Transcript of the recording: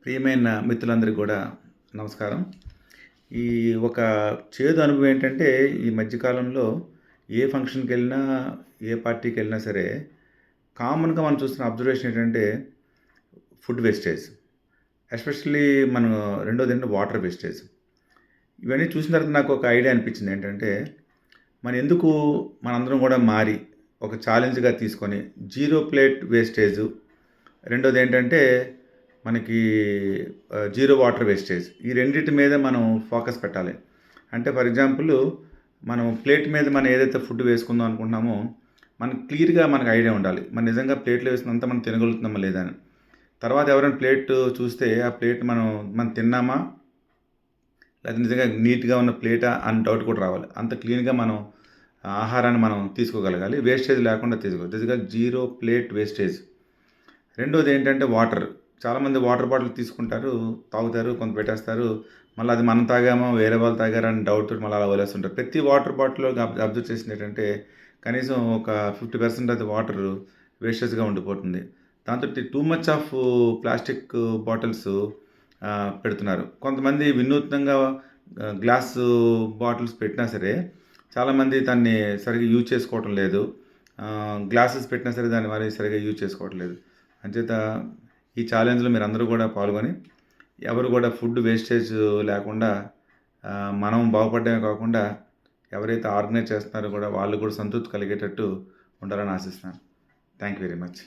ప్రియమైన మిత్రులందరికీ కూడా నమస్కారం. ఈ ఒక చేదు అనుభవం ఏంటంటే, ఈ మధ్య కాలంలో ఏ ఫంక్షన్‌కెళ్ళినా, ఏ పార్టీకెళ్ళినా సరే, కామన్‌గా మనం చూస్తున్న అబ్జర్వేషన్ ఏంటంటే, ఫుడ్ వేస్టేజ్. ఎస్పెషల్లీ మనం రెండోదేంటంటే వాటర్ వేస్టేజ్. ఇవన్నీ చూసిన తర్వాత నాకు ఒక ఐడియా అనిపించింది. ఏంటంటే, ఎందుకు మనందరం కూడా మారి, ఒక ఛాలెంజ్‌గా తీసుకొని జీరో ప్లేట్ వేస్టేజు, రెండోదేంటంటే మనకి జీరో వాటర్ వేస్టేజ్. ఈ రెండిటి మీద మనం ఫోకస్ పెట్టాలి. అంటే ఫర్ ఎగ్జాంపుల్ మనం ప్లేట్ మీద మనం ఏదైతే ఫుడ్ వేసుకుందాం అనుకుంటున్నామో, మనకు క్లియర్‌గా మనకు ఐడియా ఉండాలి. మనం నిజంగా ప్లేట్‌లో వేసినంత మనం తినగలుగుతున్నామా లేదా అని. తర్వాత ఎవరైనా ప్లేట్ చూస్తే ఆ ప్లేట్ మనం తిన్నామా? లేకపోతే నిజంగా నీట్‌గా ఉన్న ప్లేటా అని డౌట్ కూడా రావాలి. అంత క్లీన్‌గా మనం ఆహారాన్ని మనం తీసుకోగలగాలి. వేస్టేజ్ లేకుండా తీసుకోవాలి. This is zero plate wastage. రెండోది ఏంటంటే వాటర్. చాలామంది వాటర్ బాటిల్ తీసుకుంటారు, తాగుతారు, కొంత పెట్టేస్తారు. మళ్ళీ అది మనం తాగామో, వేరే వాళ్ళు తాగారని డౌట్ మళ్ళీ అలా వదిలేస్తుంటారు. ప్రతి వాటర్ బాటిల్‌లో అబ్జర్వ్ చేసింది ఏంటంటే, కనీసం ఒక 50% అది వాటర్ వేస్టేజ్‌గా ఉండిపోతుంది. దాంతో too much of plastic bottles పెడుతున్నారు. కొంతమంది వినూత్నంగా గ్లాసు బాటిల్స్ పెట్టినా సరే, చాలామంది దాన్ని సరిగ్గా యూజ్ చేసుకోవటం లేదు. గ్లాసెస్ పెట్టినా సరే దాన్ని మరి సరిగ్గా యూజ్ చేసుకోవటం లేదు. అంచేత ఈ ఛాలెంజ్‌లో మీరందరూ కూడా పాల్గొని, ఎవరు కూడా ఫుడ్ వేస్టేజ్ లేకుండా మనం బాగుపడడమే కాకుండా, ఎవరైతే ఆర్గనైజ్ చేస్తున్నారో కూడా వాళ్ళు కూడా సంతృప్తి కలిగేటట్టు ఉండాలని ఆశిస్తున్నాను. Thank you very much.